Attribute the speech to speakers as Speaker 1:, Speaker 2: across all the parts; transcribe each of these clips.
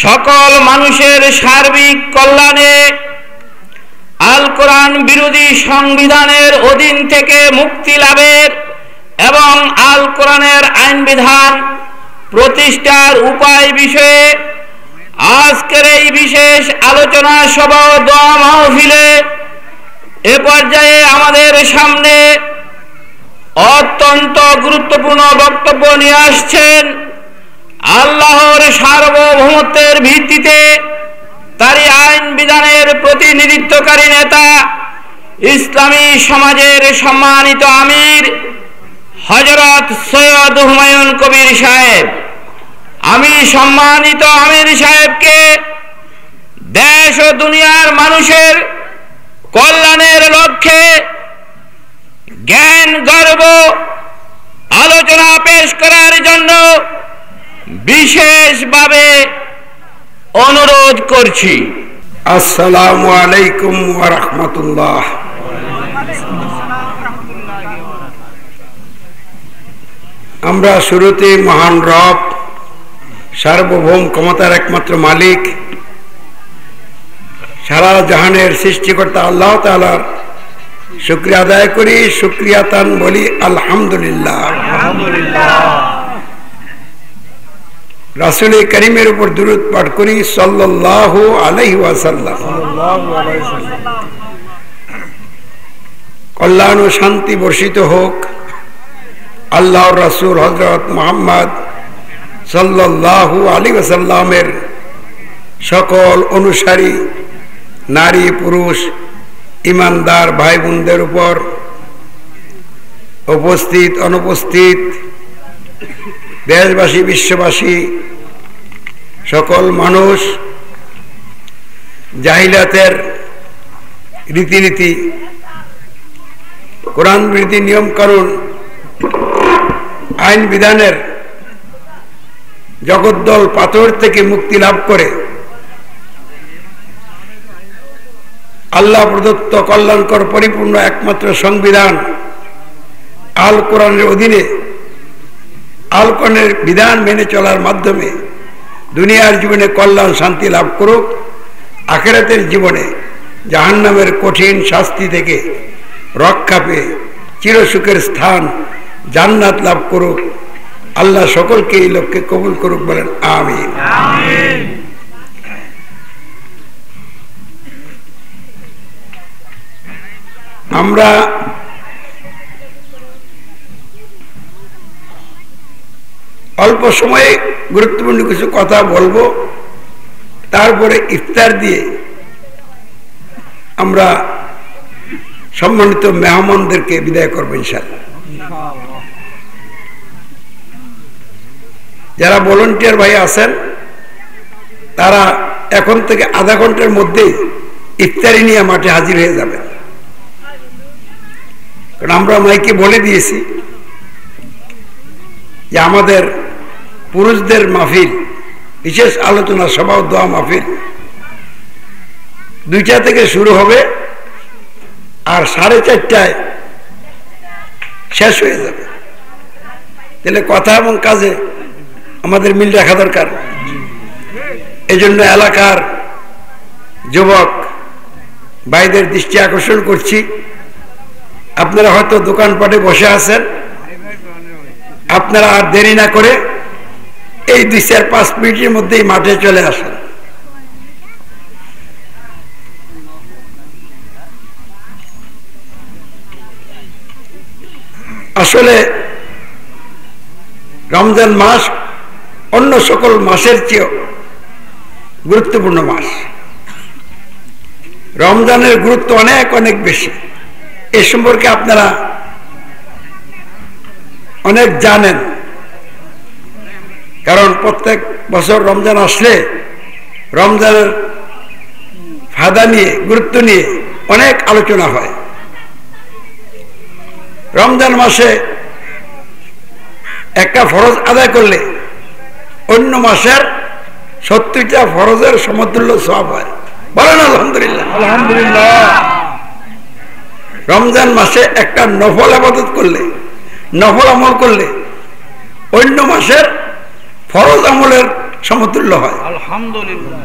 Speaker 1: সকল মানুষের সার্বিক কল্যাণে আল কোরআন বিরোধী সংবিধানের অধীন থেকে মুক্তি লাভের এবং আল কোরআনের আইন বিধান প্রতিষ্ঠার উপায় বিষয়ে আজকের এই বিশেষ আলোচনা সভা ও দোয়া মাহফিলে এ পর্যায়ে আমাদের সামনে অত্যন্ত গুরুত্বপূর্ণ বক্তব্য নিয়ে আসছেন আল্লাহর সার্বভৌমত্বের ভিত্তিতে তারই আইন বিধানের প্রতিনিধিত্বকারী নেতা ইসলামী সমাজের সম্মানিত আমির হযরত সৈয়দ হুমায়ুন কবির সাহেব। আমি সম্মানিত আমির সাহেবকে দেশ ও দুনিয়ার মানুষের কল্যাণের লক্ষ্যে জ্ঞান গর্ব আলোচনা পেশ করার জন্য বিশেষভাবে অনুরোধ করছি।
Speaker 2: আসসালামু আলাইকুম ওয়া রাহমাতুল্লাহ। আমরা শুরুতে মহান রব সার্বভৌম ক্ষমতার একমাত্র মালিক সারা জাহানের সৃষ্টিকর্তা আল্লাহ তাআলার শুকরিয়া আদায় করি, শুকরিয়া তান বলি আলহামদুলিল্লাহ। রাসূল করিমের উপর দুরূদ পাঠ করি সাল্লাল্লাহু আলাইহি ওয়াসাল্লাম। কল্যাণ ও শান্তি বর্ষিত হোক আল্লাহর রাসূল হযরত মুহাম্মদ সাল্লাল্লাহু আলাইহি ওয়াসাল্লামের সকল অনুসারী নারী পুরুষ ইমানদার ভাই বোনদের উপর, উপস্থিত অনুপস্থিত দেশবাসী বিশ্ববাসী সকল মানুষ জাহিলাতের রীতিনীতি কোরআন বিরোধী নিয়ম কানুন আইন বিধানের জগদ্দল পাথর থেকে মুক্তি লাভ করে আল্লাহ প্রদত্ত কল্যাণকর পরিপূর্ণ একমাত্র সংবিধান আল কোরআনের অধীনে আল কোরআনের বিধান মেনে চলার মাধ্যমে দুনিয়ার জীবনে কল্যাণ শান্তি লাভ করুক, আখিরাতের জীবনে জাহান্নামের কঠিন শাস্তি থেকে রক্ষা পেয়ে চিরসুখের স্থান জান্নাত লাভ করুক। আল্লাহ সকলকে এই লক্ষ্যে কবুল করুক, বলেন আমিন। আমরা অল্প সময়ে গুরুত্বপূর্ণ কিছু কথা বলবো, তারপরে ইফতার দিয়ে আমরা সম্মানিত মেহমানদেরকে বিদায় করবো ইনশাআল্লাহ। যারা ভলান্টিয়ার ভাই আছেন তারা এখন থেকে আধা ঘন্টার মধ্যেই ইফতারি নিয়ে মাঠে হাজির হয়ে যাবেন, কারণ আমরা মাইকে বলে দিয়েছি যে আমাদের পুরুষদের মাহফিল বিশেষ আলোচনা সভা ও দোয়া মাহফিল 2টা থেকে শুরু হবে আর 4:30টায় শেষ হয়ে যাবে। তাহলে কথা এবং কাজে আমাদের মিল রাখা দরকার। এই জন্য এলাকার যুবক ভাইদের দৃষ্টি আকর্ষণ করছি, আপনারা হয়তো দোকানপাটে বসে আছেন, আপনারা আর দেরি না করে এই 2-4-5 মিনিটের মধ্যেই মাঠে চলে আসেন। আসলে রমজান মাস অন্য সকল মাসের চেয়ে গুরুত্বপূর্ণ মাস। রমজানের গুরুত্ব অনেক অনেক বেশি, এ সম্পর্কে আপনারা অনেক জানেন, কারণ প্রত্যেক বছর রমজান আসলে রমজানের ফায়দা নিয়ে গুরুত্ব নিয়ে অনেক আলোচনা হয়। রমজান মাসে একটা ফরজ আদায় করলে অন্য মাসের 70টা ফরজের সমতুল্য সওয়াব হয়, বলেন আলহামদুলিল্লাহ। আলহামদুলিল্লাহ। রমজান মাসে একটা নফল ইবাদত করলে, নফল আমল করলে অন্য মাসের ফরজ আমলের সমতুল্য হয়।
Speaker 1: আলহামদুলিল্লাহ।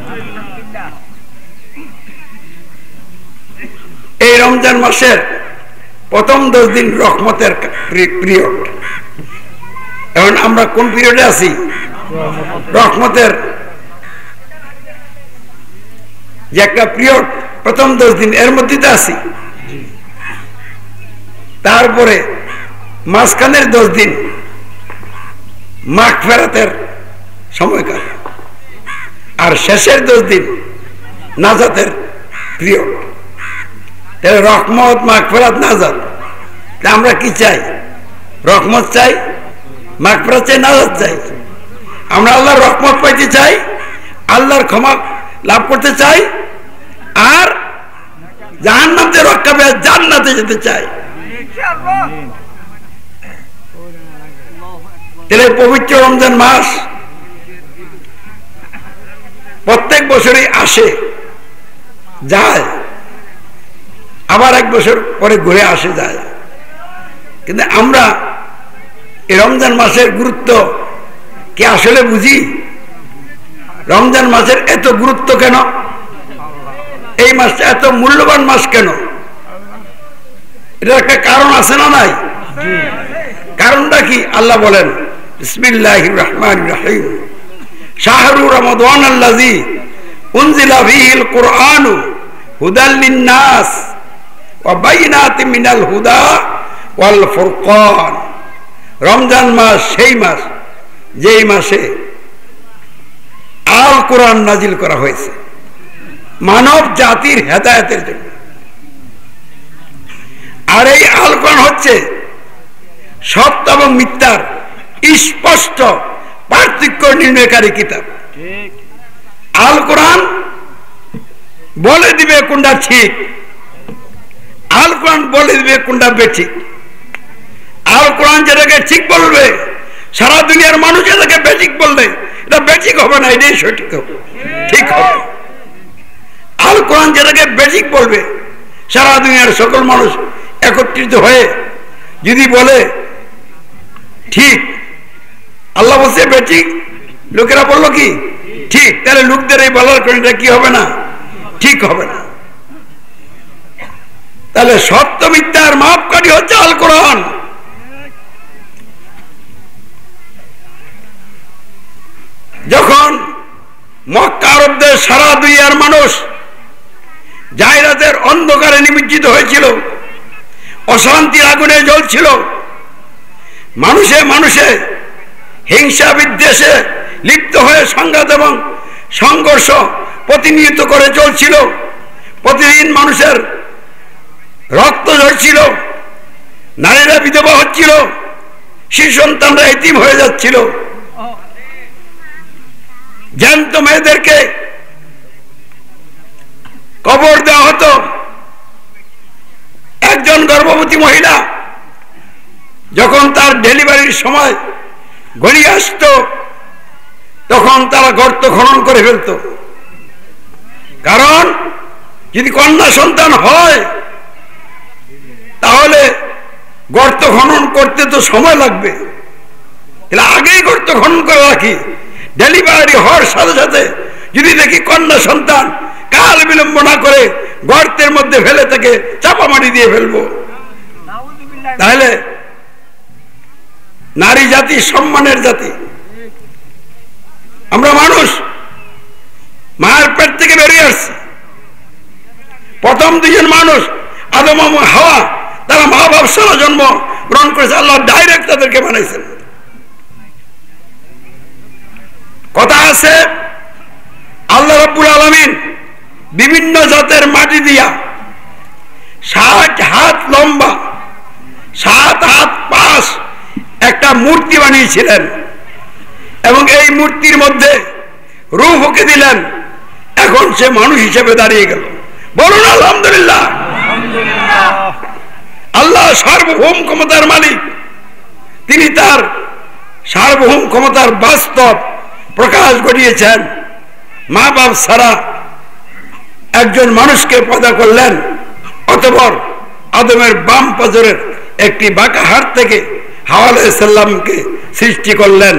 Speaker 2: এই রমজান মাসের প্রথম 10 দিন রহমতের পিরিয়ড। এখন আমরা কোন পিরিয়ডে আছি? রহমতের যে একটা পিরিয়ড, প্রথম 10 দিন এর মধ্যে আছি। তারপরে মাঝখানের 10 দিন মাগফিরাতের সময়কাল, আর শেষের 10 দিন নাজাতের পিরিয়ড। তাহলে রহমত, মাগফিরাত, নাজাত। আমরা কি চাই? রহমত চাই, মাগফিরাত চাই, নাজাত চাই। আমরা আল্লাহর রহমত পাইতে চাই, আল্লাহর ক্ষমা লাভ করতে চাই, আর জাহান্নাম থেকে রক্ষা পেয়ে জান্নাতে যেতে চাই। তাহলে পবিত্র রমজান মাস প্রত্যেক বছরই আসে, যায়, আবার এক বছর পরে ঘুরে আসে, যায়। কিন্তু আমরা এই রমজান মাসের গুরুত্ব কি আসলে বুঝি? রমজান মাসের এত গুরুত্ব কেন? এই মাসটা এত মূল্যবান মাস কেন? এটা একটা কারণ আছে না নাই? কারণটা কি? আল্লাহ বলেন, বিসমিল্লাহির রহমানির রহিম, শাহরু রমাদান আল্লাযী উনজিলা ফীহিল কুরআনু হুদাল লিন-নাস ওয়া বাইনাতিন মিনাল হুদা ওয়াল ফুরকান। রমজান মাস সেই মাস যেই মাসে আল কোরআন নাজিল করা হয়েছে মানব জাতির হেদায়েতের জন্য। আর এই আল কোরআন হচ্ছে সত্য এবং মিথ্যার স্পষ্ট পার্থক্য নির্ণয়কারী কিতাব। আল কোরআন বলে দিবে কোনটা ঠিক, আল কোরআন বলে দিবে কোনটা বেঠিক। আল কোরআন যেটাকে ঠিক বলবে, সারা দুনিয়ার মানুষ এটাকে বেঠিক বললে এটা বেঠিক হবে না, এটাই সঠিক হবে, ঠিক হবে। আল কোরআন যেটাকে বেঠিক বলবে, সারা দুনিয়ার সকল মানুষ একত্রিত হয়ে যদি বলে ঠিক, আল্লাহ বলছে বেঠিক, লোকেরা বললো কি ঠিক, তাহলে লোকদের এই বলার কারণে কি হবে না? ঠিক হবে না। তাহলে সত্য মিথ্যার মাপকাঠি হচ্ছে আল কোরআন। যখন মক্কা আরবদের সারা দুনিয়ার মানুষ জাহিরাতের অন্ধকারে নিমজ্জিত হয়েছিল, অশান্তির আগুনে জ্বলছিল, মানুষে মানুষে হিংসা বিদ্বেষে লিপ্ত হয়ে সংঘাত এবং সংঘর্ষ প্রতিনিয়ত করে চলছিল, প্রতিদিন মানুষের রক্ত ঝরছিল, নারীরা বিধবা হচ্ছিল, শিশু সন্তানরা এতিম হয়ে যাচ্ছিল, জ্যান্ত মেয়েদেরকে কবর দেওয়া হতো। একজন গর্ভবতী মহিলা যখন তার ডেলিভারির সময় গড়িয়ে আসত, তখন তারা গর্ত খনন করে ফেলত। কারণ যদি কন্যা সন্তান হয় তাহলে গর্ত খনন করতে তো সময় লাগবে, তাহলে আগেই গর্ত খনন করে রাখি। ডেলিভারি হওয়ার সাথে সাথে যদি দেখি কন্যা সন্তান, কাল বিলম্ব না করে গর্তের মধ্যে ফেলে তাকে চাপা মাটি দিয়ে ফেলবো। তাহলে নারী জাতি সম্মানের জাতি। আমরা মানুষ মায়ের পেট থেকে বেরিয়ে আসছি। প্রথম দুজন মানুষ আদম এবং হাওয়া, তারা মা বাপ ছাড়া জন্ম গ্রহণ করেছে, আল্লাহ ডাইরেক্ট তাদেরকে বানাইছেন। কথা আছে, আল্লাহ রাব্বুল আলামিন বিভিন্ন জাতের মাটি দিয়া 7 হাত লম্বা 7 হাত পাশ একটা মূর্তি বানিয়েছিলেন, এবং এই মূর্তির মধ্যে রূহ ফুঁকে দিলেন। এখন সে মানুষ হিসেবে দাঁড়িয়ে গেল। বলুন আলহামদুলিল্লাহ। আল্লাহ সার্বভৌম ক্ষমতার মালিক, তিনি তার সার্বভৌম ক্ষমতার বাস্তব প্রকাশ ঘটিয়েছেন। মা বাপ ছাড়া একজন মানুষকে পয়দা করলেন, অতঃপর আদমের বাম পাজরের একটি বাঁকা হাড় থেকে হাওয়া আলাইহিস সালামকে সৃষ্টি করলেন।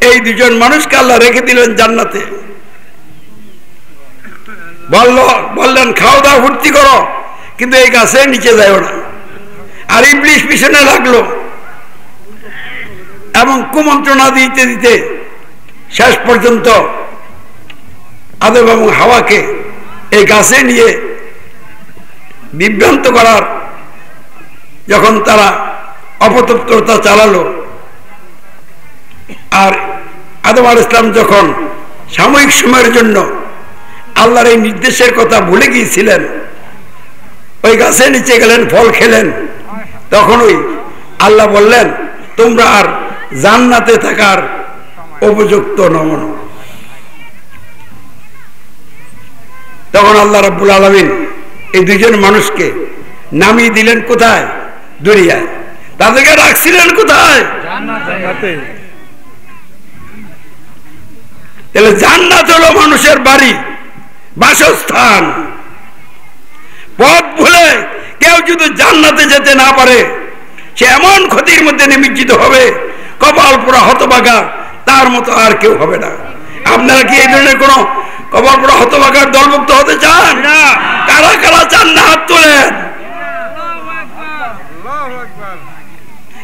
Speaker 2: এই দুজন মানুষকে আল্লাহ রেখে দিলেন জান্নাতে। বললেন খাওয়া দাওয়া ফুর্তি করো, কিন্তু এই গাছের নিচে যাও না। আর ইবলিশ পিছনে লাগলো এবং কুমন্ত্রণা দিতে দিতে শেষ পর্যন্ত আদম এবং হাওয়াকে এই গাছে নিয়ে বিভ্রান্ত করার যখন তারা অপতৎপরতা চালালো, আর আদম আলাইহিস সালাম যখন সাময়িক সময়ের জন্য আল্লাহর এই নির্দেশের কথা ভুলে গিয়েছিলেন, ওই গাছের নিচে গেলেন, ফল খেলেন, তখনই আল্লাহ বললেন তোমরা আর জান্নাতে থাকার উপযুক্ত নও। তখন আল্লাহ রাব্বুল আলামিন এই দুজন মানুষকে নামিয়ে দিলেন কোথায়? দুনিয়ায়। তাদেরকে রাখছিলেন কোথায়? জান্নাতে। তাহলে জান্নাত হলো মানুষের বাড়ি, বাসস্থান। পথ ভুলে কেউ যদি জান্নাতে যেতে না পারে, সে এমন ক্ষতির মধ্যে নিমজ্জিত হবে, কপাল পোড়া হতভাগা, তার মতো আর কেউ হবে না। আপনারা কি এই ধরনের কোন কপাল পোড়া হতভাগার দলভুক্ত হতে চান? কারা কারা চান না হাত তোলেন।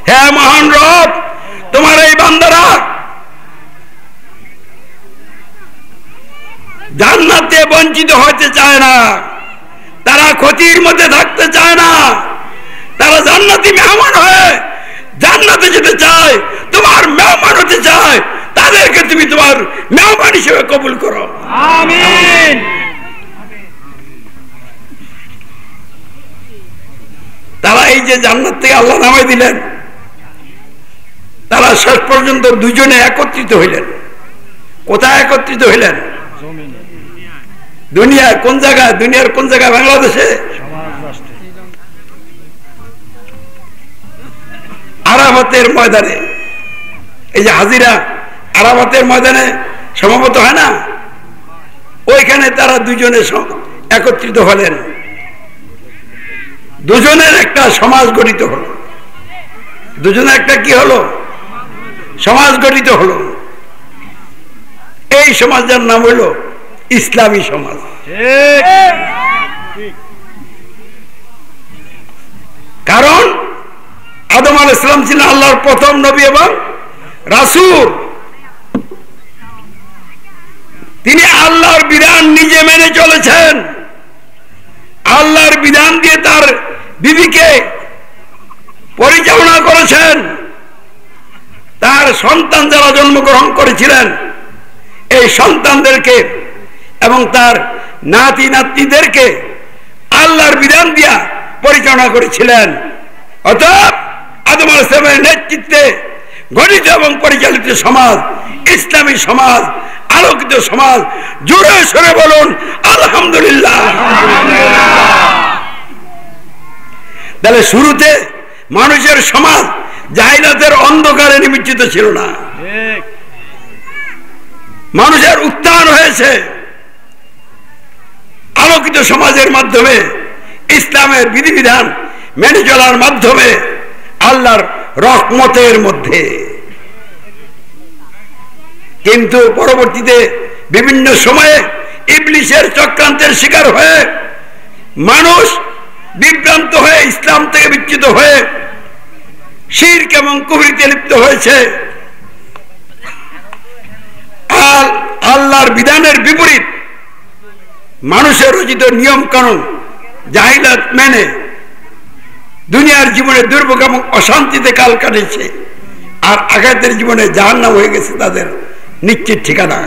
Speaker 2: হ্যাঁ মহান রব, তোমার এই বান্দারা জান্নাতে বঞ্চিত হতে চায় না, তারা ক্ষতির মধ্যে থাকতে চায় না, তারা জান্নাতি মেহমান হয়ে জান্নাতে যেতে চায়, তোমার মেহমান হতে চায়। তাদেরকে তুমি তোমার মেহমান হিসেবে কবুল করো, আমিন। তারা এই যে জান্নাত থেকে আল্লাহ নামাই দিলেন, তারা শেষ পর্যন্ত দুজনে একত্রিত হইলেন। কোথায় একত্রিত হইলেন? দুনিয়ার কোন জায়গায়? দুনিয়ার কোন জায়গায়? বাংলাদেশে আরাফাতের ময়দানে। এই যে হাজিরা আরাফাতের ময়দানে সমাবেত হয় না, ওইখানে তারা দুজনে একত্রিত হলেন। দুজনের একটা সমাজ গঠিত হলো। দুজনের একটা কি হলো? সমাজ গঠিত হলো। এই সমাজের নাম হলো ইসলামী সমাজ। কারণ আদম আলাইহিস সালাম ছিলেন আল্লাহর প্রথম নবী এবং রাসূল। তিনি আল্লাহর বিধান নিজে মেনে চলেছেন। আল্লাহর বিধান দিয়ে তার বিবিকে পরিচালনা করেছেন। তার সন্তান যারা জন্মগ্রহণ করেছিলেন, এই সন্তানদেরকে এবং তার নাতি নাতনিদেরকে আল্লাহর বিধান দিয়া পরিচালনা করেছিলেন। অতএব আদম আলাইহিস সালামের নেতৃত্বে গঠিত এবং পরিচালিত সমাজ ইসলামী সমাজ, আলোকিত সমাজ। জোরে সরে বলুন আলহামদুলিল্লাহ। তাহলে শুরুতে মানুষের সমাজ জাহিলাতের অন্ধকারে নিমজ্জিত ছিল না, মানুষের উত্থান হয়েছে আলোকিত সমাজের মাধ্যমে, ইসলামের বিধিবিধান মেনে চলার মাধ্যমে, আল্লাহর রহমতের মধ্যে। কিন্তু পরবর্তীতে বিভিন্ন সময়ে ইবলিসের চক্রান্তের শিকার হয়ে মানুষ বিভ্রান্ত হয়ে ইসলাম থেকে বিচ্যুত হয়ে শিরক এবং কুফরিতে লিপ্ত হয়েছে। আর আল্লাহর বিধানের বিপরীত মানুষের রচিত নিয়ম কানুন জাহিলাত মেনে দুনিয়ার জীবনে দুর্ভোগ এবং অশান্তিতে কাল কাটেছে। আর আগাতের জীবনে জাহান্নাম হয়ে গেছে তাদের নিশ্চিত ঠিকানা।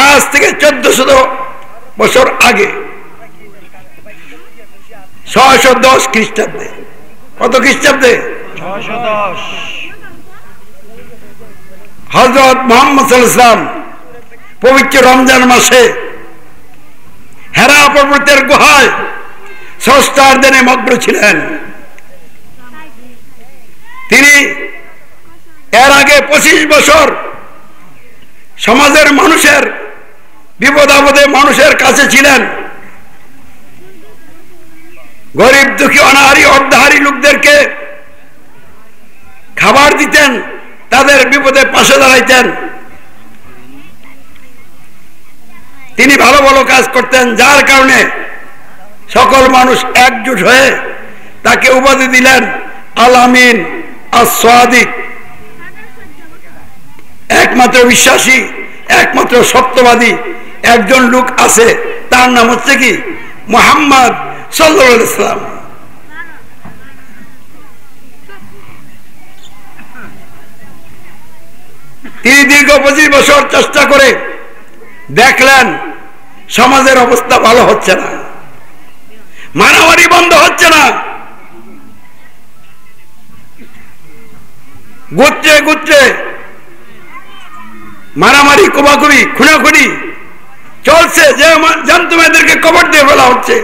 Speaker 2: আজ থেকে 1400 বছর আগে 610 খ্রিস্টাব্দে, কত খ্রিস্টাব্দে? 610। হযরত মুহাম্মদ সাল্লাল্লাহু আলাইহি ওয়াসাল্লাম পবিত্র রমজান মাসে হেরা পর্বতের গুহায় ষষ্ঠার দিনে মগ্ন ছিলেন। তিনি এর আগে 25 বছর সমাজের মানুষের বিপদ আপদে মানুষের কাছে ছিলেন। গরিব দুঃখী অনাহারী অর্ধাহারী লোকদেরকে খাবার দিতেন, তাদের বিপদে পাশে দাঁড়াইতেন। তিনি ভালো ভালো কাজ করতেন, যার কারণে সকল মানুষ একজোট হয়ে তাকে উপাধি দিলেন আল আমিন, আস-সাদিক, একমাত্র বিশ্বাসী, একমাত্র সত্যবাদী একজন লোক আছে, তার নাম হচ্ছে কি মুহাম্মদ সাল্লাল্লাহু আলাইহি ওয়াসাল্লাম। তিনি দীর্ঘ 25 বছর চেষ্টা করে দেখলেন সমাজের অবস্থা ভালো হচ্ছে না, মারামারি বন্ধ হচ্ছে না, গোত্রে গোত্রে মারামারি, কোবাকুবি, খুনাখুনি চলছে, যে জানতো এদেরকে কবর দিয়ে ফেলা হচ্ছে,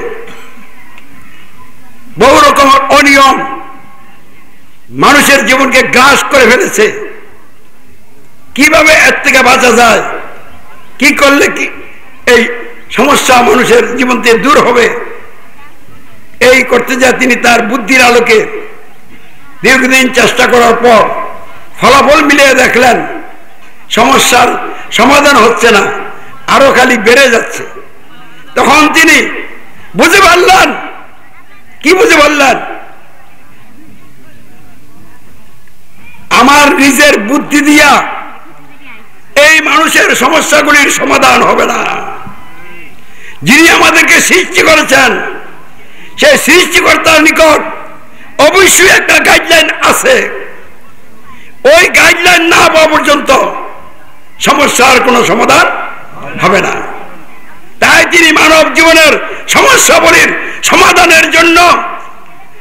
Speaker 2: বহু রকম অনিয়ম মানুষের জীবনকে গ্রাস করে ফেলেছে। কিভাবে এর থেকে বাঁচা যায়, কি করলে কি এই সমস্যা মানুষের জীবন থেকে দূর হবে, এই করতে যায় তিনি তার বুদ্ধির আলোকে দীর্ঘদিন চেষ্টা করার পর ফলাফল মিলিয়ে দেখলেন সমস্যার সমাধান হচ্ছে না, আরো খালি বেড়ে যাচ্ছে। তখন তিনি বুঝে পারলেন, কি বুঝে পারলেন, আমার নিজের বুদ্ধি দিয়া এই মানুষের সমস্যাগুলির সমাধান হবে না। যিনি আমাদেরকে সৃষ্টি করেছেন সেই সৃষ্টিকর্তার নিকট অবশ্যই একটা গাইডলাইন আছে, ওই গাইডলাইন না পাওয়া পর্যন্ত সমস্যার কোনো সমাধান হবে না। তাই তিনি মানব জীবনের সমস্যাগুলির সমাধানের জন্য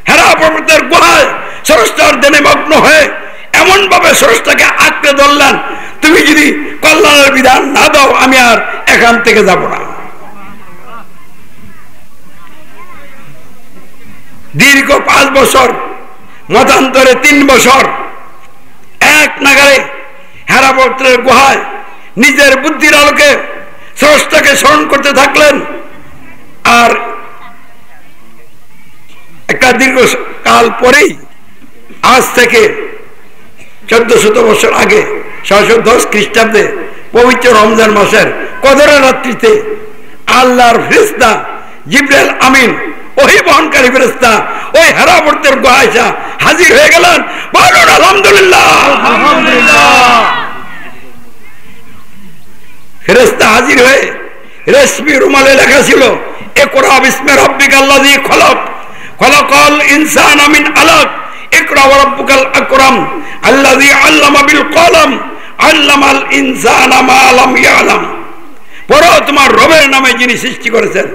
Speaker 2: হেরা পর্বতের গুহায় স্রষ্টার ধ্যানে মগ্ন হয়ে এমন ভাবে স্রষ্টাকে আঁকড়ে ধরলেন, তুমি যদি কল্যাণের বিধান না দাও আমি আর এখান থেকে যাব না। দীর্ঘ 5 বছর, মতান্তরে 3 বছর এক নাগারে হেরা পর্বতের গুহায় নিজের বুদ্ধির আলোকে স্রষ্টাকে স্মরণ করতে থাকলেন। আর একটা দীর্ঘ কাল পরেই, আজ থেকে 1400 বছর আগে 610 খ্রিস্টাব্দে পবিত্র রমজান মাসের কদরের রাত্রিতে আল্লাহর ফেরেশতা জিবরাইল আমিন, ওহী বহনকারী ফেরেশতা ওই হেরা পর্বতের গুহায় হাজির হয়ে গেলেন। বলুন আলহামদুলিল্লাহ। ফেরেশতা হাজির হয়ে রেশমি রুমালে লেখা ছিল, ইকরা বিসমি রাব্বিকাল্লাযী খলাক, খলাকাল ইনসানা মিন আলাক, ইকরা ওয়া রাব্বুকাল আকরাম আল্লাযী আল্লামা বিল কলম আল্লামাল ইনসানা মা লাম ইয়ালাম। পড়ো তোমার রবের নামে, যিনি সৃষ্টি করেছেন,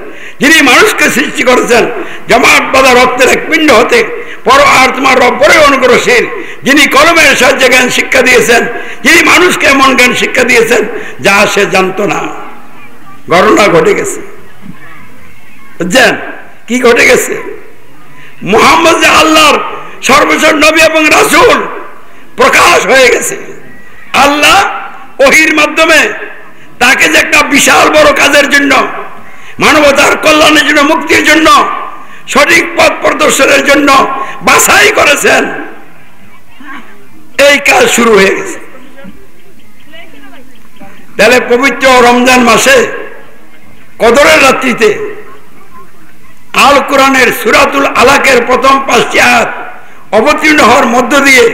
Speaker 2: যিনি মানুষকে সৃষ্টি করেছেন জামাত বাঁধা রক্তের এক পিণ্ড হতে। পড়ো আর তোমার রব বড় অনুগ্রহশীল, যিনি কলমের সাহায্যে জ্ঞান শিক্ষা দিয়েছেন, যিনি মানুষকে এমন জ্ঞান শিক্ষা দিয়েছেন যা সে জানতো না। ঘটনা ঘটে গেছে, বুঝছেন কি ঘটে গেছে? মুহাম্মদ যে আল্লাহর সর্বোচ্চ নবী এবং রাসূল প্রকাশ হয়ে গেছে। আল্লাহ ওহীর মাধ্যমে তাকে যে একটা বিশাল বড় কাজের জন্য, মানবতার কল্যাণের জন্য, মুক্তির জন্য, সঠিক পথ প্রদর্শনের জন্য বাছাই করেছেন, এই কাজ শুরু হয়ে গেছে। তাহলে পবিত্র রমজান মাসে কদরের রাত্রিতে আল কোরআনের সূরাতুল আলাকের প্রথম 5টি আয়াত অবতীর্ণ হওয়ার মধ্য দিয়ে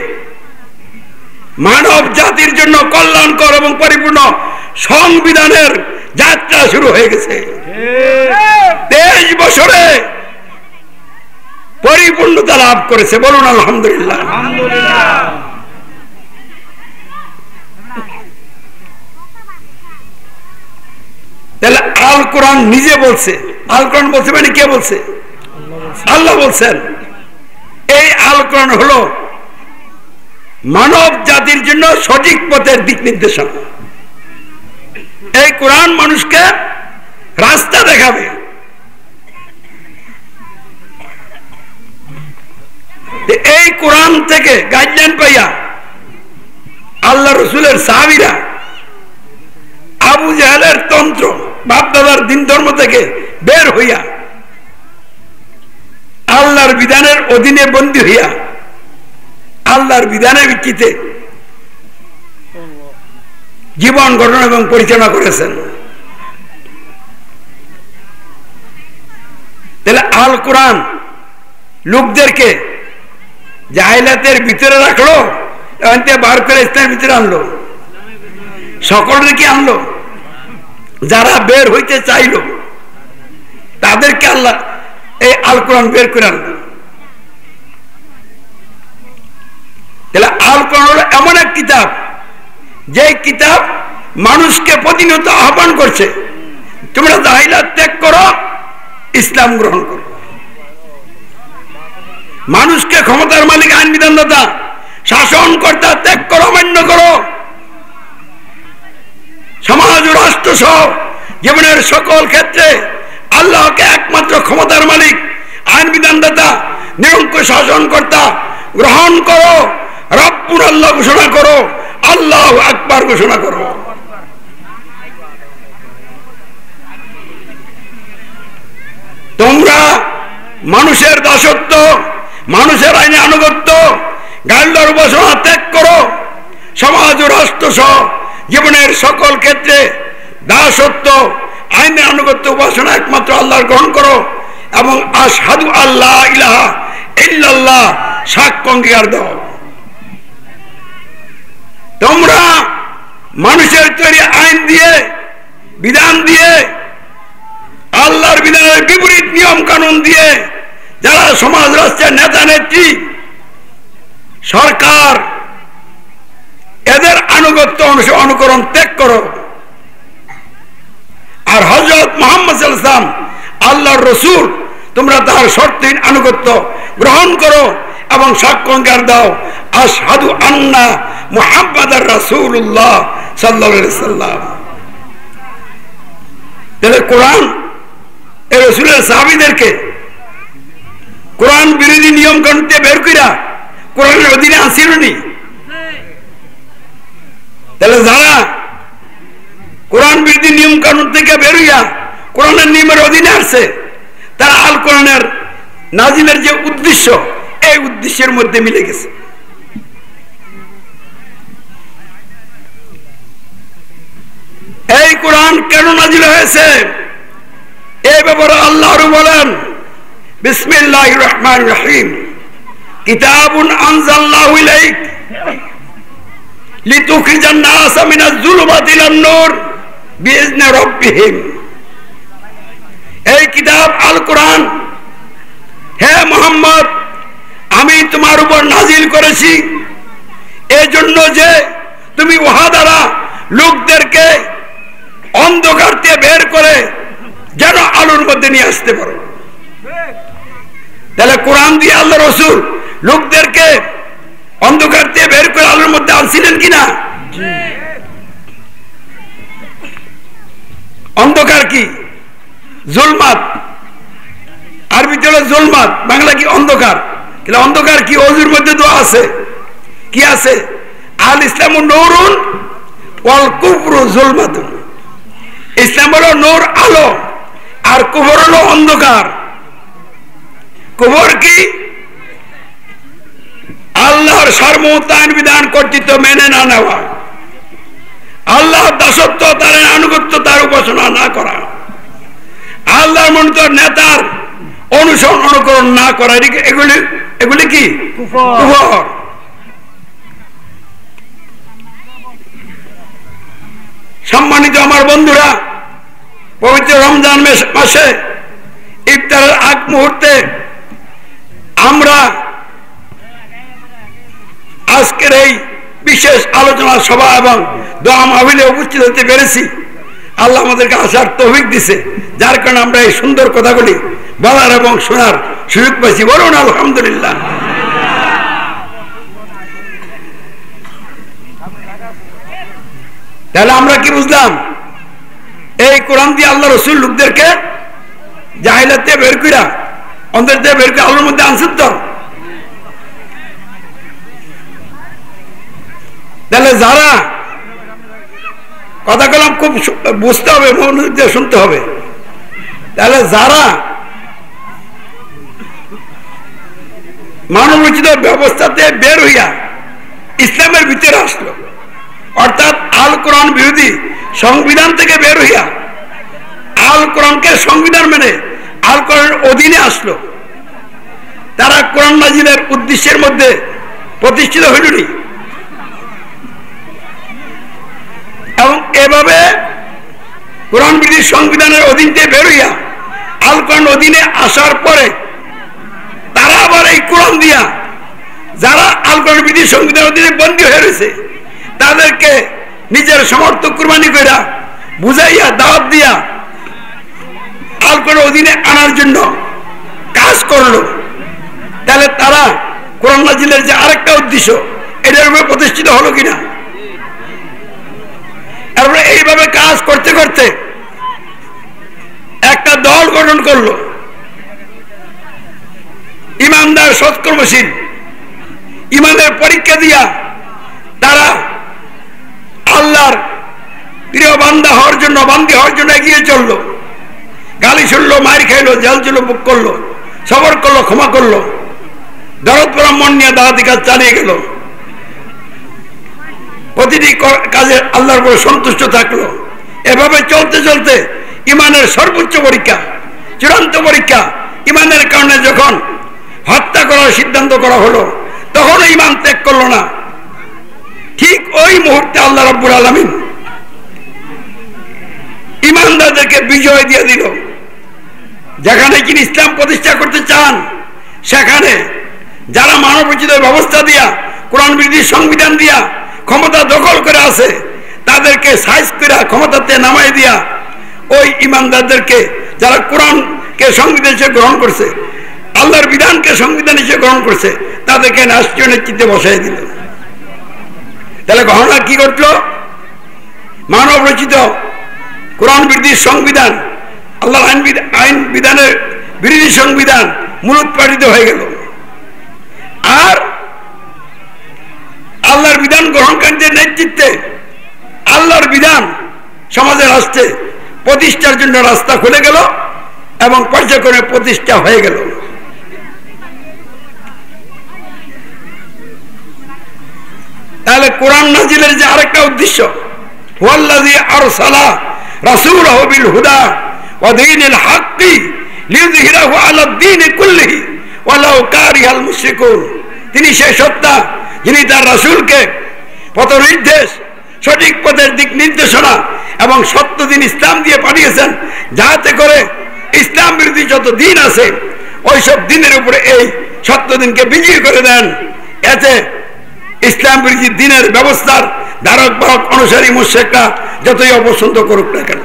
Speaker 2: মানব জাতির জন্য কল্যাণকর এবং পরিপূর্ণ সংবিধানের যাত্রা শুরু হয়ে গেছে। 23 বছরে পরিপূর্ণতা লাভ করেছে। বলুন আলহামদুলিল্লাহ। তাহলে আল কোরআন নিজে বলছে, আল কোরআন বলছে মানে কে বলছে? আল্লাহ বলছেন। এই আল কোরআন হলো মানব জাতির জন্য সঠিক পথের দিক নির্দেশনা। এই কোরআন মানুষকে রাস্তা দেখাবে। এই কোরআন থেকে গাইডলাইন পাইয়া আল্লাহ রসুলের সাহাবীরা আবু জাহেলের তন্ত্র, বাপদাদার দিন ধর্ম থেকে বের হইয়া আল্লাহর বিধানের অধীনে বন্দী হইয়া আল্লাহর বিধানের ভিত্তিতে জীবন গঠন এবং পরিচালনা করেছেন। তাহলে আল কোরআন লোকদেরকে জাহিলাতের ভিতরে রাখলো, বার করে ইসলামের ভিতরে আনলো। সকলকে আনলো, যারা বের হইতে চাইল তাদেরকে আল্লাহ এই আল কোরআন বের করে আনলো। তাহলে আল কোরআন হলো এমন এক কিতাব, যে কিতাব মানুষকে প্রতিনিয়ত আহ্বান করছে, তোমরা জাহিলাত ত্যাগ করো, ইসলাম গ্রহণ করো। মানুষকে ক্ষমতার মালিক, আইন বিধানদাতা, শাসনকর্তা ত্যাগ করো, মান্য করো। সমাজ ও রাষ্ট্র সহ জীবনের সকল ক্ষেত্রে আল্লাহকে একমাত্র ক্ষমতার মালিক, আইন বিধানদাতা, নিরঙ্কুশ শাসনকর্তা গ্রহণ করো। রব্বুল আল্লাহ ঘোষণা করো, আল্লাহু আকবার ঘোষণা করো। তোমরা মানুষের দাসত্ব, মানুষের আইনে আনুগত্য, গাল্লার উপাসনা ত্যাগ করো। সমাজ ও রাষ্ট্র সহ জীবনের সকল ক্ষেত্রে দাসত্ব, আইনে আনুগত্য, উপাসনা একমাত্র আল্লাহর গ্রহণ করো এবং আশহাদু আল্লা ইলাহা ইল্লাল্লাহ সাক্ষ্য অঙ্গীকার দাও। তোমরা মানুষের তৈরি আইন দিয়ে, বিধান দিয়ে, আল্লাহর বিধানের বিপরীত নিয়ম কানুন দিয়ে যারা সমাজ রাষ্ট্রের নেতা নেত্রী, সরকার, এদের আনুগত্য অনুকরণ ত্যাগ করো। আর হযরত মুহাম্মদ সাল্লাল্লাহু আলাইহি ওয়াসাল্লাম আল্লাহর রাসূল, তোমরা তার শর্তহীন আনুগত্য গ্রহণ করো এবং সাক্ষ্য অঙ্গীকার দাও, আশহাদু আন্না মুহাম্মাদার রাসূলুল্লাহ সাল্লাল্লাহু আলাইহি ওয়াসাল্লাম। তাহলে কোরআন এই রাসূলের সাহাবীদেরকে কোরআন বিরোধী নিয়ম কানুন থেকে বের কইরা কোরআনের অধীনে আসিলনি। তাহলে যারা কোরআন বিরোধী নিয়ম কানুন থেকে বের হইয়া কোরআনের নিয়মের অধীনে আসছে, তারা আল কোরআনের নাজিলের যে উদ্দেশ্য, এই উদ্দেশ্যের মধ্যে মিলে গেছে। এই কোরআন কেন নাজিল হয়েছে এই ব্যাপারে আল্লাহ বলেন, বিসমিল্লাহির রহমানির রহিম, কিতাবুন আনজালনাহু ইলাইক লিতুখরিজান নাসা মিনাজ যুলুমাতি ইলান নূর বিইজনি রাব্বিহিম। এই কিতাব আল কোরআন, হে মুহাম্মদ, আমি তোমার উপর নাজিল করেছি এই জন্য যে তুমি উহা দ্বারা লোকদেরকে অন্ধকার থেকে বের করে যেন আলোর মধ্যে নিয়ে আসতে পারো। তাহলে কোরআন দিয়ে আল্লাহ রাসূল লোকদেরকে অন্ধকার থেকে বের করে আলোর মধ্যে আনছিলেন কিনা? অন্ধকার কি? জুলমাত, আরবিতে হলো জুলমাত, বাংলা কি? অন্ধকার। কিন্তু অন্ধকার কি? ওযুর মধ্যে দোয়া আছে, কি আছে? আল ইসলামু নূরুন ওয়াল কুফরু জুলমাতুন। ইসলাম হলো নূর, আলো, আর কুফর হলো অন্ধকার। কুফর কি? আল্লাহর সার্বভৌমত্ব, আইন বিধান, কর্তৃত্ব মেনে না নেওয়া, আল্লাহর দাসত্ব, তার আনুগত্য, তার উপাসনা না করা, আল্লাহর মনোনীত নেতার অনুসরণ অনুকরণ না করা, এগুলি কি? কুফর। সম্মানিত আমার বন্ধুরা, পবিত্র রমজান মাসে ইফতারের আগ মুহূর্তে আমরা আজকের এই বিশেষ আলোচনা সভা এবং দোয়া মাহফিলে উপস্থিত হতে পেরেছি। আল্লাহ আমাদেরকে আসার তৌফিক দিছে, যার কারণে আমরা এই সুন্দর কথাগুলি বলার এবং শোনার সুযোগ পাইছি। বলুন আলহামদুলিল্লাহ। তাহলে আমরা কি বুঝলাম? এই কোরআন দিয়ে আল্লাহ রাসূল লোকদেরকে জাহিলাত থেকে বের কইরা, অন্তর থেকে বের করে আলোর মধ্যে আনছেন। তো তাহলে যারা কথা কলাম খুব বুঝতে হবে, মনোযোগ দিয়ে শুনতে হবে। তাহলে যারা মানবরচিত ব্যবস্থাতে বের হইয়া ইসলামের ভিতরে আসলো, অর্থাৎ আল কোরআন বিরোধী সংবিধান থেকে বের হইয়া আল কোরআনকে সংবিধান মেনে আল কোরআনের অধীনে আসলো, তারা কোরআন নাজিলের উদ্দেশ্যের মধ্যে প্রতিষ্ঠিত হইলনি। এবং এভাবে কোরআন বিরোধী সংবিধানের অধীন থেকে বের হইয়া আল কোরআন অধীনে আসার পরে তারা আবার এই কোরআন দিয়া যারা আল কোরআন বিরোধী সংবিধানের অধীনে বন্দী হয়ে রয়েছে তাদেরকে নিজের সমর্থক কুরবানি কইরা বুঝাইয়া দাওয়াত দিয়া আল কোরআনের অধীনে আনার জন্য কাজ করলো। তাহলে তারা কোরআন নাজিলের যে আরেকটা উদ্দেশ্য এটার উপরে প্রতিষ্ঠিত হলো কিনা? তারপরে এইভাবে কাজ করতে করতে একটা দল গঠন করলো, ইমানদার সৎকর্মশীল, ইমানের পরীক্ষা দিয়া তারা আল্লাহর প্রিয় বান্দা হওয়ার জন্য, বান্দি হওয়ার জন্য এগিয়ে চললো। গালি শুনলো, মার খাইলো, জেল ছিল বুক করলো, সবর করলো, ক্ষমা করলো, দরদ পরা মন নিয়ে দাওয়াতি কাজ চালিয়ে গেল। প্রতিটি কাজে আল্লাহর উপর সন্তুষ্ট থাকলো। এভাবে চলতে চলতে ইমানের সর্বোচ্চ পরীক্ষা, চূড়ান্ত পরীক্ষা, ইমানের কারণে যখন হত্যা করার সিদ্ধান্ত করা হলো তখন ইমান ত্যাগ করলো না। ঠিক ওই মুহূর্তে আল্লাহ রাব্বুল আলামিন ইমানদারদেরকে বিজয় দিয়ে দিল। যেখানে যিনি ইসলাম প্রতিষ্ঠা করতে চান সেখানে যারা মানবোচিত ব্যবস্থা দিয়া, কোরআন বিরোধী সংবিধান দিয়া ক্ষমতা দখল করে আছে তাদেরকে সাইজ করে ক্ষমতাতে নামাই দিয়া ওই ইমানদারদেরকে যারা কোরআনকে সংবিধান হিসেবে গ্রহণ করছে, আল্লাহর বিধানকে সংবিধান হিসেবে গ্রহণ করছে, তাদেরকে রাষ্ট্রীয় নেতৃত্বে বসাই দিল। তাহলে ঘটনা কি ঘটলো? মানব রচিত কোরআন বিরোধী সংবিধান, আল্লাহর আইন বিধানের বিরোধী সংবিধান মূলোৎপাটিত হয়ে গেল। আর আল্লাহর বিধান গ্রহণকারীদের নেতৃত্বে আল্লাহর বিধান সমাজের রাষ্ট্রে প্রতিষ্ঠার জন্য রাস্তা খুলে গেল এবং পর্যায়ক্রমে প্রতিষ্ঠা হয়ে গেল। তাহলে কোরআন নাজিলের যে আরেকটা উদ্দেশ্য, হুয়াল্লাযী আরসালা রাসূলাহু বিল হুদা ওয়া দীনিল হাক্কি লিইয়ুযহিরাহু আলাদ দীনি কুল্লিহি ওয়ালাউ কারিহাল মুশরিকুন। তিনি সেই সত্তা যিনি তার রাসূলকে পথ নির্দেশ, সঠিক পথের দিক নির্দেশনা এবং সত্য দিন ইসলাম দিয়ে পাঠিয়েছেন, যাতে করে ইসলাম বিরোধী যত দিন আছে ওইসব দিনের উপরে এই সত্য দিনকে বিজয়ী করে দেন। এতে ইসলাম বিরোধী দিনের ব্যবস্থার ধারক বাহক অনুসারী মুশরিকরা যতই অপছন্দ করুক না কেন।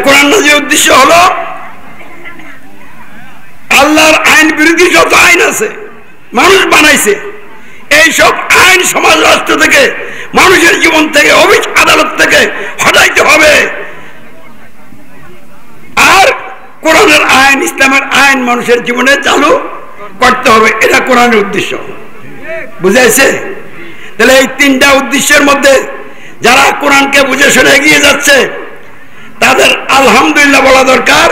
Speaker 2: কোরআন নাজিলের উদ্দেশ্য হলো আল্লাহর আইন বিরোধী যত আইন আছে মানুষ বানাইছে, এইসব আইন সমাজ রাষ্ট্র থেকে, মানুষের জীবন থেকে, অফিস আদালত থেকে হটাইতে হবে। আর কোরআনের আইন, ইসলামের আইন মানুষের জীবনে চালু করতে হবে। এটা কোরআনের উদ্দেশ্য। বুঝাইছে? তাহলে এই তিনটা উদ্দেশ্যের মধ্যে যারা কোরআনকে বুঝে শুনে এগিয়ে যাচ্ছে তাদের আলহামদুলিল্লাহ বলা দরকার,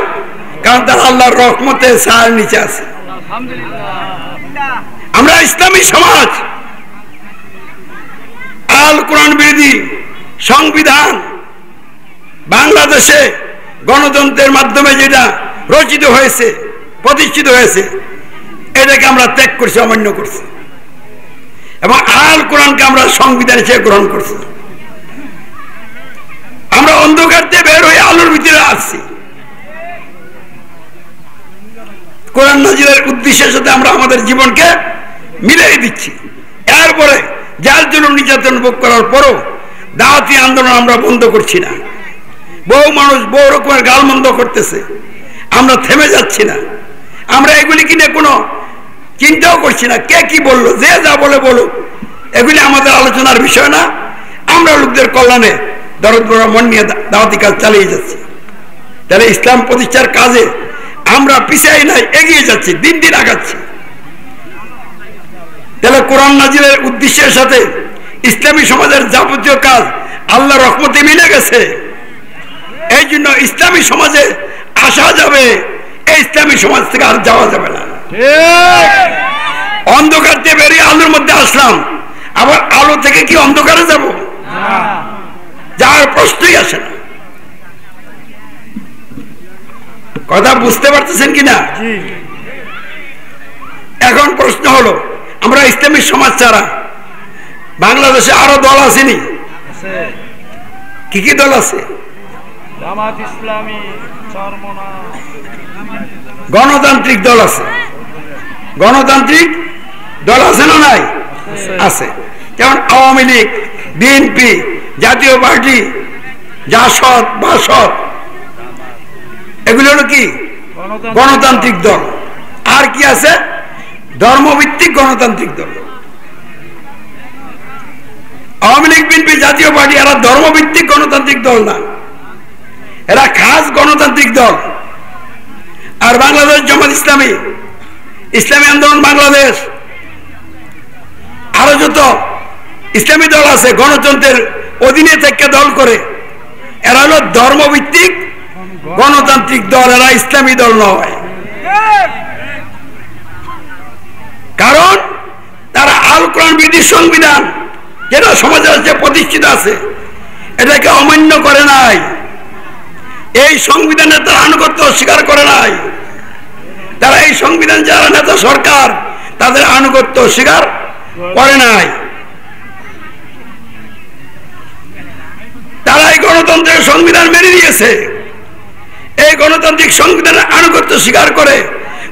Speaker 2: কারণ তারা আল্লাহর রহমতে ছায়ার নিচে আছে। আমরা ইসলামী সমাজ, আল কোরআন বিরোধী সংবিধান বাংলাদেশে গণতন্ত্রের মাধ্যমে যেটা রচিত হয়েছে, প্রতিষ্ঠিত হয়েছে, এটাকে আমরা ত্যাগ করছি, অমান্য করছি এবং আল কোরআনকে আমরা সংবিধান হিসেবে গ্রহণ করছি। আমরা অন্ধকার থেকে বের হয়ে আলোর ভিতরে আসছি। কোরআন নাজিলের উদ্দেশ্যের সাথে আমরা আমাদের জীবনকে মিলিয়ে দিচ্ছি। এরপরে জাল জুলুম নির্যাতন ভোগ করার পরও দাওয়াতি আন্দোলন আমরা বন্ধ করছি না। বহু মানুষ বহু রকমের গালমন্দ করতেছে, আমরা থেমে যাচ্ছি না। আমরা এগুলিকে নিয়ে কোনো চিন্তাও করছি না। কে কি বললো, যে যা বলে বলুক, এগুলি আমাদের আলোচনার বিষয় না। আমরা লোকদের কল্যাণে দরদ ভরা মন নিয়ে দাওয়াতি কাজ চালিয়ে যাচ্ছি। তাহলে ইসলাম প্রতিষ্ঠার কাজে আমরা পিছাই নাই, এগিয়ে যাচ্ছি, দিন দিন আগাচ্ছি। তাহলে কোরআন নাজিলের উদ্দেশ্যের সাথে ইসলামী সমাজের যাবতীয় কাজ আল্লাহর রহমতে মিলে গেছে। এই জন্য ইসলামী সমাজে আসা যাবে, এই ইসলামী সমাজ থেকে আর যাওয়া যাবে না। অন্ধকার দিয়ে বেরিয়ে আলোর মধ্যে আসলাম, আবার আলো থেকে কি অন্ধকারে যাব? যাওয়ার প্রশ্নই আসে না। কথা বুঝতে পারতেছেন কিনা? এখন প্রশ্ন হলো, আমরা ইসলামী সমাজ ছাড়া বাংলাদেশে আরো দল আসেনি? কি কি দল আছে?
Speaker 3: জামাত ইসলামী,
Speaker 2: গণতান্ত্রিক দল আছে। গণতান্ত্রিক দল আছে না নাই? আছে। যেমন আওয়ামী লীগ, বিএনপি, জাতীয় পার্টি, জাসদ, বাসদ, এগুলো হলো কি গণতান্ত্রিক দল। আর কি আছে? ধর্মভিত্তিক গণতান্ত্রিক দল। আওয়ামী লীগ, বিএনপি, জাতীয় পার্টি এরা ধর্মভিত্তিক গণতান্ত্রিক দল না, এরা খাস গণতান্ত্রিক দল। আর বাংলাদেশ জামাত ইসলামী, ইসলামী আন্দোলন বাংলাদেশ, আরো যত ইসলামী দল আছে গণতন্ত্রের অধীনে থেকে দল করে, এরা হলো ধর্মভিত্তিক গণতান্ত্রিক দল, এরা ইসলামী দল নয়। কারণ তারা আল কোরআন বিধি সংবিধান যেটা সমাজে আছে প্রতিষ্ঠিত আছে এটাকে অমান্য করে নাই। এই সংবিধানে তারা আনুগত্য অস্বীকার করে নাই। তারা এই সংবিধান যারা নেতা সরকার তাদের আনুগত্য অস্বীকার করে নাই। তারা এই গণতন্ত্রের সংবিধান মেনে নিয়েছে। এই গণতান্ত্রিক সংবিধানের আনুগত্য স্বীকার করে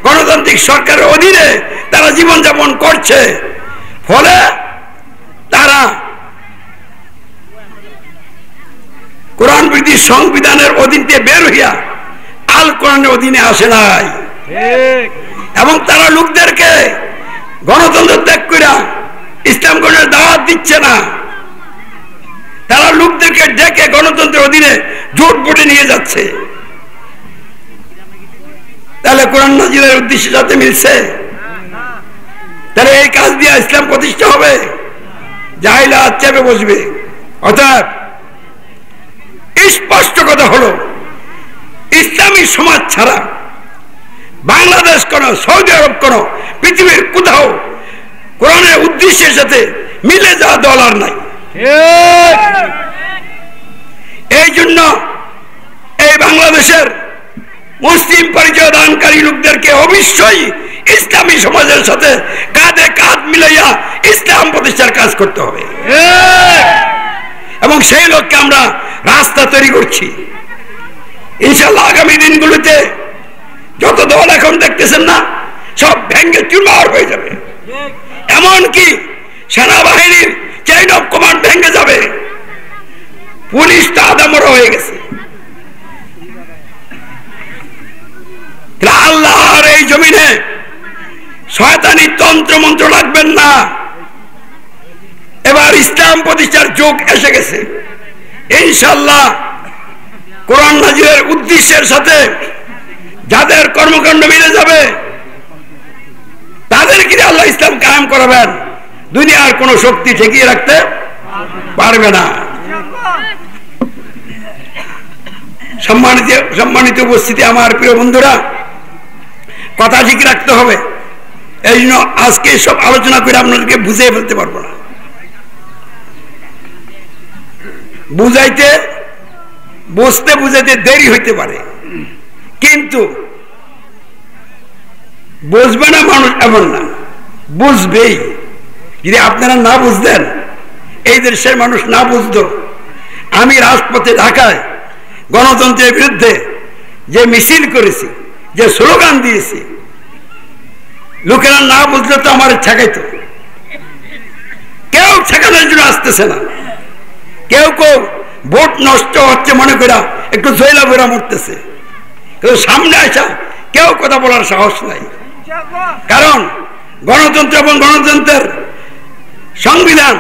Speaker 2: গণতান্ত্রিক সরকারের অধীনে তারা জীবনযাপন করছে। ফলে তারা কোরআন বিধি সংবিধানের অধীনে বের হইয়া আল কোরআনের অধীনে আসে নাই। এবং তারা লোকদেরকে গণতন্ত্র ত্যাগ করে ইসলাম গ্রহণের দাওয়াত দিচ্ছে না। তারা লোকদেরকে ডেকে গণতন্ত্রের অধীনে জোট ভোটে নিয়ে যাচ্ছে। তাহলে কোরআন নাজিলের উদ্দেশ্যের সাথে মিলছে? তাহলে এই কাজ দিয়ে ইসলাম প্রতিষ্ঠা হবে? জাহিলা চেপে বসবে। অর্থাৎ স্পষ্ট কথা হলো, ইসলামী সমাজ ছাড়া বাংলাদেশ কোন, সৌদি আরব কোন, পৃথিবীর কোথাও কোরআনের উদ্দেশ্যের সাথে মিলে যাওয়া দল আর নাই। এই জন্য এই বাংলাদেশের মুসলিম পরিচয় দানকারী লোকদেরকে অবশ্যই ইসলামী সমাজের সাথে কাঁধে কাঁধ মিলাইয়া ইসলাম প্রতিষ্ঠার কাজ করতে হবে। এবং সেই লক্ষ্যে আমরা রাস্তা তৈরি করছি। ইনশাআল্লাহ আগামী দিনগুলোতে যত দল এখন দেখতেছেন না, সব ভেঙ্গে চুরমার হয়ে যাবে। এমনকি সেনাবাহিনীর চেইন অফ কমান্ড ভেঙে যাবে। পুলিশ তো আদামরা হয়ে গেছে। আল্লাহর এই জমিনে শয়তানি তন্ত্র মন্ত্র লাগবেন না। এবার ইসলাম প্রতিষ্ঠার যুগ এসে গেছে। ইনশাআল্লাহ কোরআন নাজিলের উদ্দেশ্যের সাথে যাদের কর্মকাণ্ড মিলে যাবে তাদেরকে আল্লাহ ইসলাম কায়েম করাবেন। দুনিয়ার কোন শক্তি ঠেকিয়ে রাখতে পারবে না। সম্মানিত উপস্থিতি, আমার প্রিয় বন্ধুরা, কথা ঠিক রাখতে হবে। এই জন্য আজকে সব আলোচনা করে আপনাদেরকে বুঝিয়ে ফেলতে পারবো না। বুঝাইতে দেরি হইতে পারে, কিন্তু বুঝবে না মানুষ এমন না, বুঝবেই। যদি আপনারা না বুঝতেন, এই দেশের মানুষ না বুঝতো, আমি রাজপথে ঢাকায় গণতন্ত্রের বিরুদ্ধে যে মিছিল করেছি, যে স্লোগান দিয়েছি, লোকেরা না বুঝলে তো আমার ঠেকাইতো। কেউ ঠেকানোর জন্য আসতেছে না। কেউ কেউ ভোট নষ্ট হচ্ছে মনে করে একটু জয়লা বেরা মরতেছে, কিন্তু সামনে আসা কেউ কথা বলার সাহস নাই। কারণ গণতন্ত্র এবং গণতন্ত্রের সংবিধান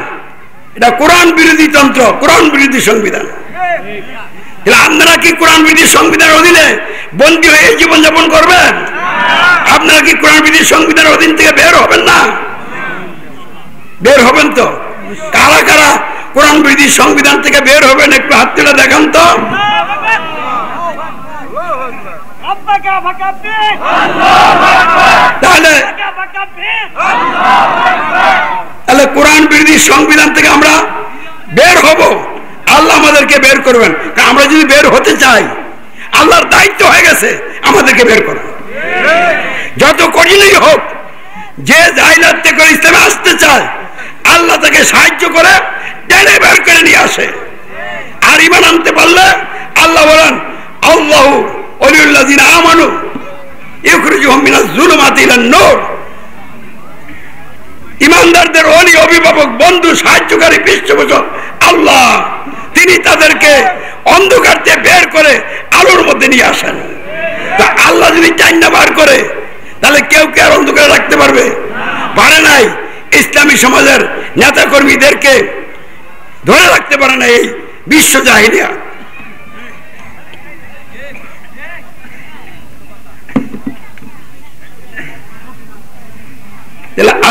Speaker 2: এটা কোরআন বিরোধী তন্ত্র, কোরআন বিরোধী সংবিধান। আপনারা কি কোরআন বিরোধী সংবিধানের অধীনে বন্দী হয়ে জীবনযাপন করবেন? আপনারা কি কোরআন বিরোধী সংবিধানের অধীন থেকে বের হবেন না? বের হবেন তো? কারা কারা কোরআন বিরোধী সংবিধান থেকে বের হবেন একটু হাত তুলে দেখান তো। তাহলে তাহলে কোরআন বিরোধী সংবিধান থেকে আমরা বের হব, আল্লাহ আমাদেরকে বের করবেন। আমরা যদি বের হতে চাই, আল্লাহর দায়িত্ব হয়ে গেছে আমাদেরকে বের করা। যত কঠিনই হোক, যে জাহিলাতে করে ইসলামে আসতে চায়, আল্লাহ তাকে সাহায্য করে টেনে বের করে নিয়ে আসে। আর ঈমান আনতে পারলে আল্লাহ বলেন, আল্লাহু ওয়ালিউল্লাযিনা আমানু ইখরিজুহুম মিনাজ যুলুমাতি ইলান নূর। ঈমানদারদের ওলি, অভিভাবক, বন্ধু, সাহায্যকারী, পৃষ্ঠপোষক আল্লাহ। তিনি তাদেরকে অন্ধকার থেকে বের করে আলোর মধ্যে নিয়ে আসেন। তা আল্লাহ যদি চাই না বার করে, তাহলে কেউ কে আর অন্ধকারে রাখতে পারবে? পারে নাই। ইসলামী সমাজের নেতা কর্মীদেরকে ধরে রাখতে পারে না এই বিশ্ব জাহিলিয়া।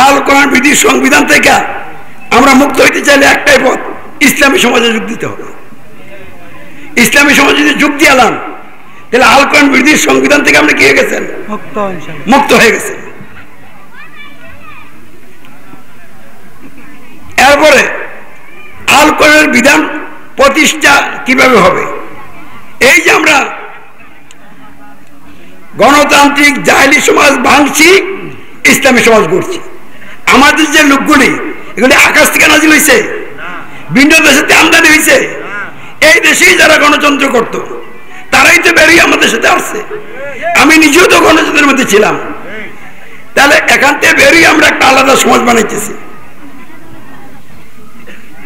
Speaker 2: আল কোরআন বিধি সংবিধান থেকে আমরা মুক্ত হইতে চাইলে একটাই পথ, ইসলামী সমাজে যোগ দিতে হবে। ইসলামী সমাজে যদি যোগ দিয়ে এলাম, তাহলে আল কোরআন বিধি সংবিধান থেকে আপনি কি হয়ে গেছেন? মুক্ত হয়ে গেছেন। এরপরে আল কোরআনের বিধান প্রতিষ্ঠা কিভাবে হবে? এই যে আমরা গণতান্ত্রিক জাহেলি সমাজ ভাঙছি, ইসলামী সমাজ গড়ছি। আমাদের যে লোকগুলি, এগুলি আকাশ থেকে নাজিল হয়েছে, ভিন্ন দেশেতে আমদানি হয়েছে। এই দেশেই যারা গণতন্ত্র করত, তারাই তো বেরিয়ে আমাদের সাথে আসছে। আমি নিজেও তো গণতন্ত্রের মধ্যে ছিলাম। তাহলে এখান থেকে বেরিয়ে আমরা একটা আলাদা সমাজ বানাইতেছি,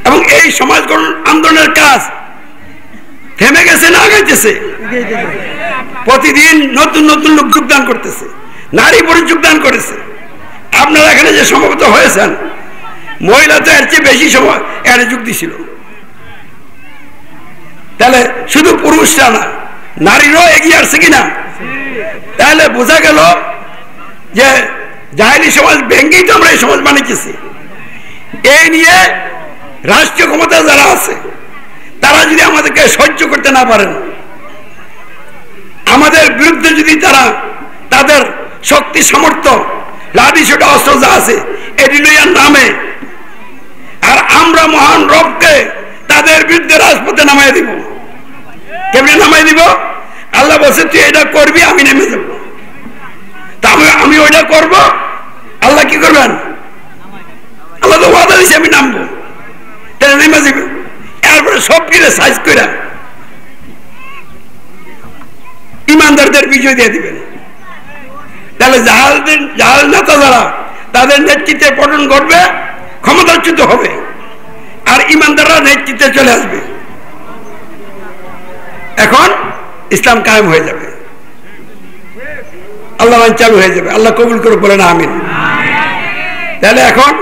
Speaker 2: এবং এই সমাজ আন্দোলনের কাজ থেমে গেছে না আগাইতেছে? প্রতিদিন নতুন নতুন লোক যোগদান করতেছে, নারী পুরুষ যোগদান করেছে। আপনারা এখানে যে সমবেত হয়েছেন, মহিলা তো এর চেয়ে বেশি সময় এর যোগ দিছিল। তাহলে শুধু পুরুষরা না, নারীরাও এগিয়ে আসছে কিনা? তাহলে বোঝা গেল যে জাহেলি সমাজ ভেঙ্গেই তো আমরা এই সমাজ বানিয়েছি। এই নিয়ে রাষ্ট্রীয় ক্ষমতা যারা আছে, তারা যদি আমাদেরকে সহ্য করতে না পারেন, আমাদের বিরুদ্ধে যদি তারা তাদের শক্তি সামর্থ্য, লাঠি ছোট অস্ত্র যা আছে এটি লইয়ার নামে, আর আমরা মহান রবকে তাদের বিরুদ্ধে রাজপথে নামাই দিব। কেমনে নামাই দিব? আল্লাহ বলছে, তুই এটা করবি, আমি নেমে যাব। তা আমি ওইটা করব, আল্লাহ কি করবেন? আল্লাহ তো ওয়াদা দিয়েছে আমি নামবো, তাহলে নেমে যাবে। এরপরে সব কিনে সাইজ করে ইমানদারদের বিজয় দিয়ে দিবেন। তাহলে জাহাল নেতা যারা, তাদের নেতৃত্বে পতন ঘটবে, ক্ষমতাচ্যুত হবে, আর ইমানদাররা নেতৃত্বে চলে আসবে। এখন ইসলাম কায়েম হয়ে যাবে, আল্লাহ চালু হয়ে যাবে। আল্লাহ কবুল করে বলেন আমিন। তাহলে এখন